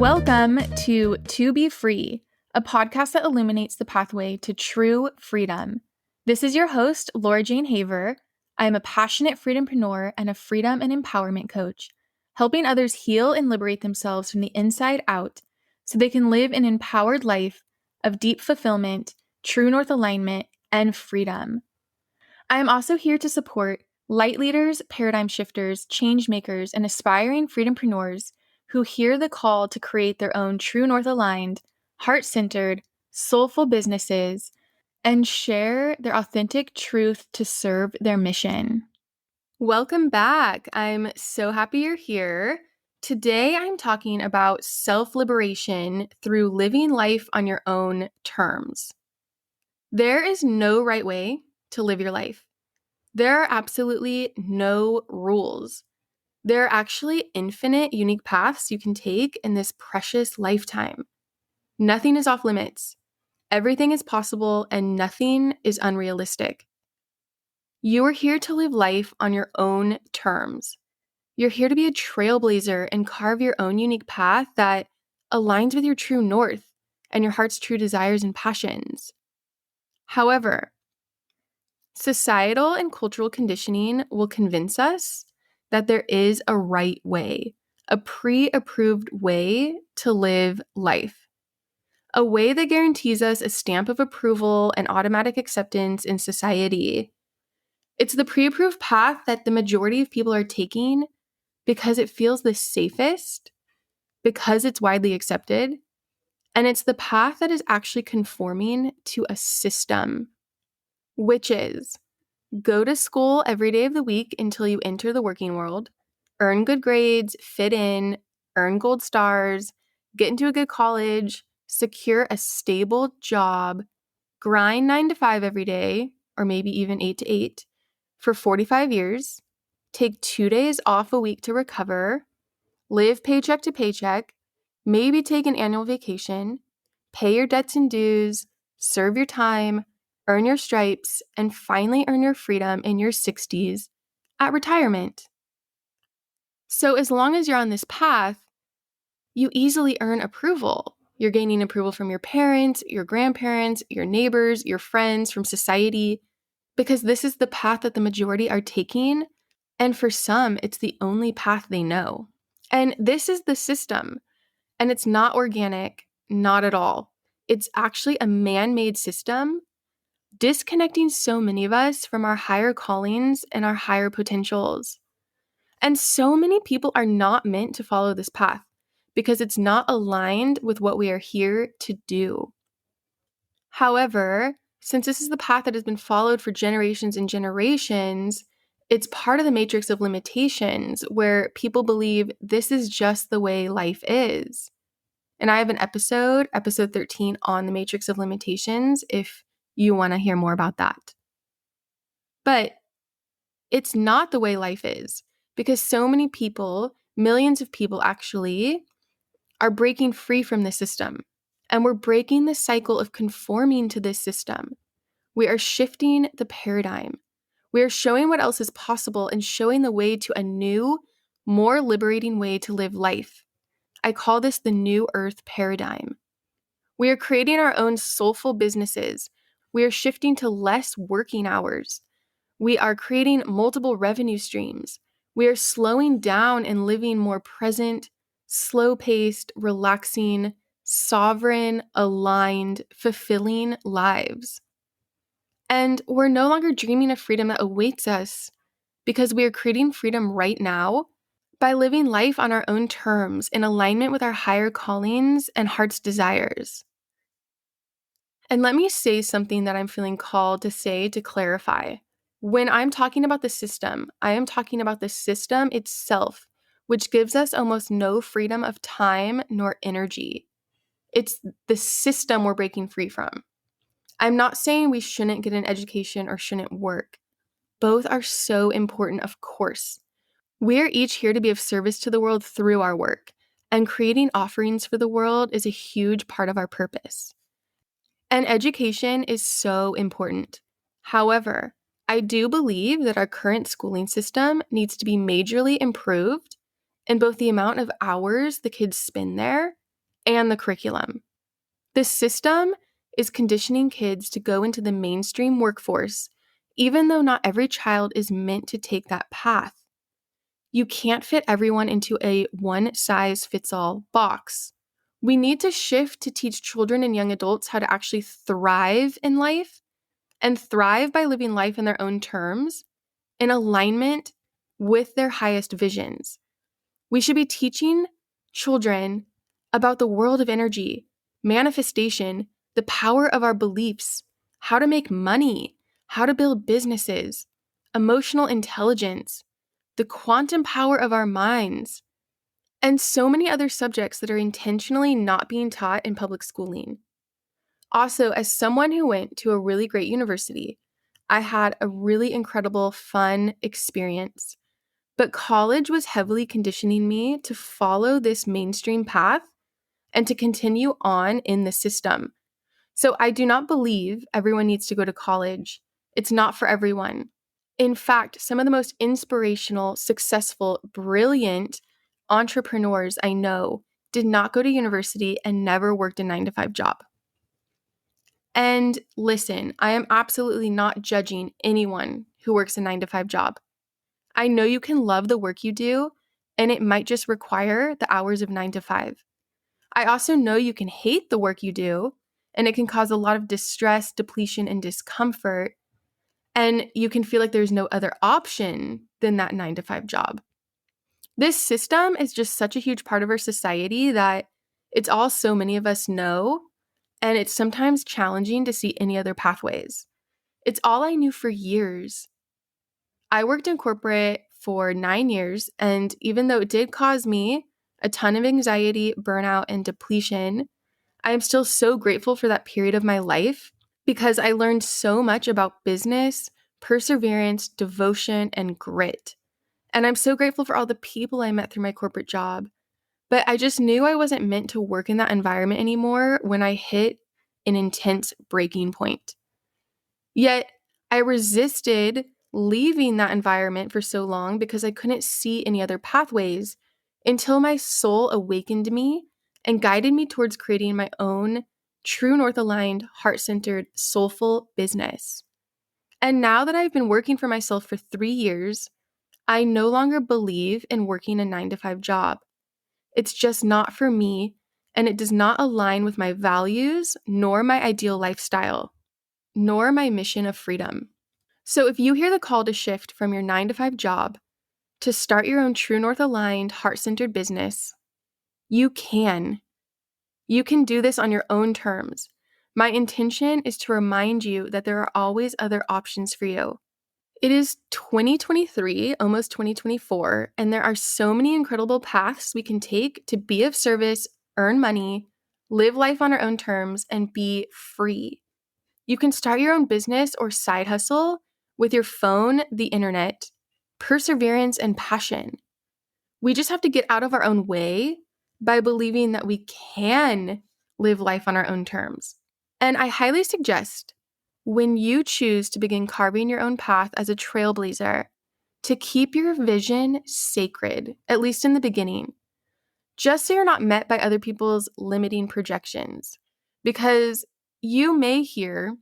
Welcome to Be Free, a podcast that illuminates the pathway to true freedom. This is your host, Laura Jane Haver. I am a passionate freedompreneur and a freedom and empowerment coach, helping others heal and liberate themselves from the inside out so they can live an empowered life of deep fulfillment, true north alignment, and freedom. I am also here to support Lightleaders, paradigm shifters, changemakers, and aspiring freedompreneurs who hear the call to create their own true north aligned, heart-centered, soulful businesses and share their authentic truth to serve their mission. Welcome back. I'm so happy you're here. Today I'm talking about self-liberation through living life on your own terms. There is no right way to live your life. There are absolutely no rules. There are actually infinite unique paths you can take in this precious lifetime. Nothing is off limits. Everything is possible and nothing is unrealistic. You are here to live life on your own terms. You're here to be a trailblazer and carve your own unique path that aligns with your true north and your heart's true desires and passions. However, societal and cultural conditioning will convince us that there is a right way, a pre-approved way to live life, a way that guarantees us a stamp of approval and automatic acceptance in society. It's the pre-approved path that the majority of people are taking because it feels the safest, because it's widely accepted, and it's the path that is actually conforming to a system, which is go to school every day of the week until you enter the working world, earn good grades, fit in, earn gold stars, get into a good college, secure a stable job, grind 9 to 5 every day, or maybe even 8 to 8, for 45 years, take 2 days off a week to recover, live paycheck to paycheck, maybe take an annual vacation, pay your debts and dues, serve your time, earn your stripes, and finally earn your freedom in your 60s at retirement. So as long as you're on this path, you easily earn approval. You're gaining approval from your parents, your grandparents, your neighbors, your friends, from society, because this is the path that the majority are taking, and for some, it's the only path they know. And this is the system, and it's not organic, not at all. It's actually a man-made system, disconnecting so many of us from our higher callings and our higher potentials. And so many people are not meant to follow this path because it's not aligned with what we are here to do. However, since this is the path that has been followed for generations and generations, it's part of the matrix of limitations where people believe this is just the way life is. And I have an episode 13, on the matrix of limitations if you want to hear more about that. But it's not the way life is because so many people, millions of people actually, are breaking free from the system. And we're breaking the cycle of conforming to this system. We are shifting the paradigm. We are showing what else is possible and showing the way to a new, more liberating way to live life. I call this the New Earth paradigm. We are creating our own soulful businesses. We are shifting to less working hours. We are creating multiple revenue streams. We are slowing down and living more present, slow-paced, relaxing, sovereign, aligned, fulfilling lives. And we're no longer dreaming of freedom that awaits us because we are creating freedom right now by living life on our own terms in alignment with our higher callings and heart's desires. And let me say something that I'm feeling called to say to clarify. When I'm talking about the system, I am talking about the system itself, which gives us almost no freedom of time nor energy. It's the system we're breaking free from. I'm not saying we shouldn't get an education or shouldn't work. Both are so important, of course. We're each here to be of service to the world through our work, and creating offerings for the world is a huge part of our purpose. And education is so important. However, I do believe that our current schooling system needs to be majorly improved in both the amount of hours the kids spend there and the curriculum. The system is conditioning kids to go into the mainstream workforce, even though not every child is meant to take that path. You can't fit everyone into a one-size-fits-all box. We need to shift to teach children and young adults how to actually thrive in life and thrive by living life in their own terms, in alignment with their highest visions. We should be teaching children about the world of energy, manifestation, the power of our beliefs, how to make money, how to build businesses, emotional intelligence, the quantum power of our minds, and so many other subjects that are intentionally not being taught in public schooling. Also, as someone who went to a really great university, I had a really incredible, fun experience. But college was heavily conditioning me to follow this mainstream path and to continue on in the system. So I do not believe everyone needs to go to college. It's not for everyone. In fact, some of the most inspirational, successful, brilliant entrepreneurs I know did not go to university and never worked a 9-to-5 job. And listen, I am absolutely not judging anyone who works a 9-to-5 job. I know you can love the work you do, and it might just require the hours of 9 to 5. I also know you can hate the work you do, and it can cause a lot of distress, depletion, and discomfort. And you can feel like there's no other option than that 9 to 5 job. This system is just such a huge part of our society that it's all so many of us know, and it's sometimes challenging to see any other pathways. It's all I knew for years. I worked in corporate for 9 years, and even though it did cause me a ton of anxiety, burnout, and depletion, I am still so grateful for that period of my life because I learned so much about business, perseverance, devotion, and grit. And I'm so grateful for all the people I met through my corporate job. But I just knew I wasn't meant to work in that environment anymore when I hit an intense breaking point. Yet I resisted leaving that environment for so long because I couldn't see any other pathways until my soul awakened me and guided me towards creating my own true north aligned, heart centered, soulful business. And now that I've been working for myself for 3 years, I no longer believe in working a 9 to 5 job. It's just not for me, and it does not align with my values, nor my ideal lifestyle, nor my mission of freedom. So if you hear the call to shift from your 9 to 5 job to start your own true north aligned, heart centered business, you can. You can do this on your own terms. My intention is to remind you that there are always other options for you. It is 2023, almost 2024, and there are so many incredible paths we can take to be of service, earn money, live life on our own terms, and be free. You can start your own business or side hustle with your phone, the internet, perseverance, and passion. We just have to get out of our own way by believing that we can live life on our own terms. And I highly suggest when you choose to begin carving your own path as a trailblazer, to keep your vision sacred, at least in the beginning, just so you're not met by other people's limiting projections. Because you may hear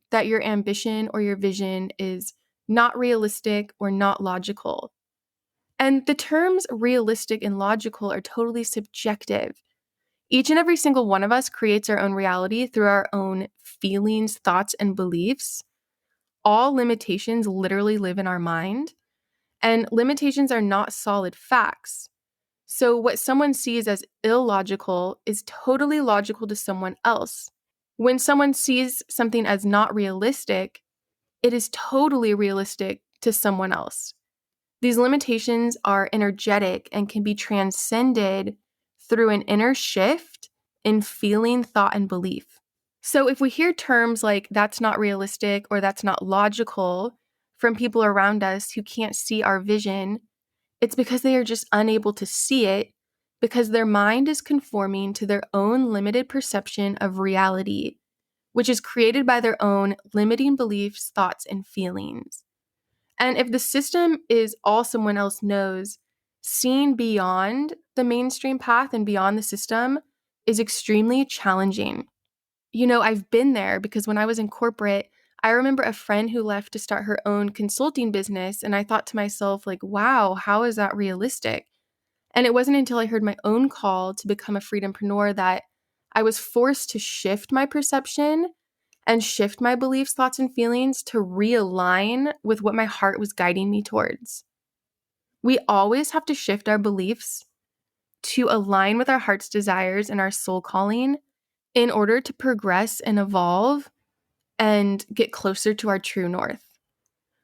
that your ambition or your vision is not realistic or not logical. And the terms realistic and logical are totally subjective. Each and every single one of us creates our own reality through our own feelings, thoughts, and beliefs. All limitations literally live in our mind, and limitations are not solid facts. So what someone sees as illogical is totally logical to someone else. When someone sees something as not realistic, it is totally realistic to someone else. These limitations are energetic and can be transcended through an inner shift in feeling, thought, and belief. So if we hear terms like that's not realistic or that's not logical from people around us who can't see our vision, it's because they are just unable to see it because their mind is conforming to their own limited perception of reality, which is created by their own limiting beliefs, thoughts, and feelings. And if the system is all someone else knows, seeing beyond the mainstream path and beyond the system is extremely challenging. I've been there because when I was in corporate, I remember a friend who left to start her own consulting business, and I thought to myself, like, wow, how is that realistic? And it wasn't until I heard my own call to become a freedompreneur that I was forced to shift my perception and shift my beliefs, thoughts, and feelings to realign with what my heart was guiding me towards. We always have to shift our beliefs to align with our heart's desires and our soul calling in order to progress and evolve and get closer to our true north.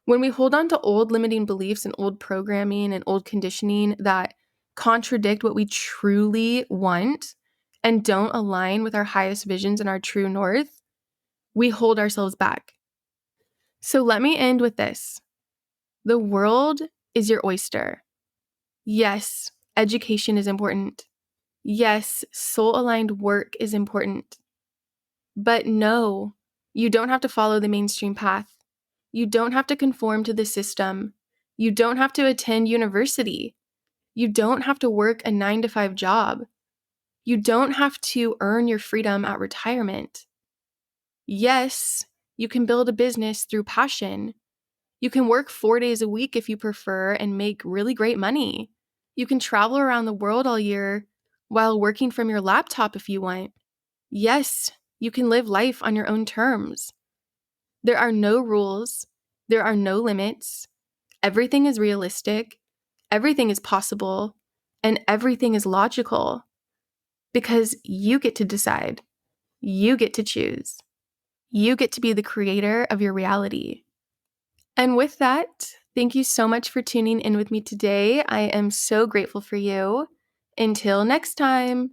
When we hold on to old limiting beliefs and old programming and old conditioning that contradict what we truly want and don't align with our highest visions and our true north, we hold ourselves back. So let me end with this. The world is your oyster. Yes, education is important. Yes, soul-aligned work is important. But no, you don't have to follow the mainstream path. You don't have to conform to the system. You don't have to attend university. You don't have to work a 9-to-5 job. You don't have to earn your freedom at retirement. Yes, you can build a business through passion. You can work 4 days a week if you prefer and make really great money. You can travel around the world all year while working from your laptop if you want. Yes, you can live life on your own terms. There are no rules. There are no limits. Everything is realistic. Everything is possible. And everything is logical. Because you get to decide. You get to choose. You get to be the creator of your reality. And with that, thank you so much for tuning in with me today. I am so grateful for you. Until next time.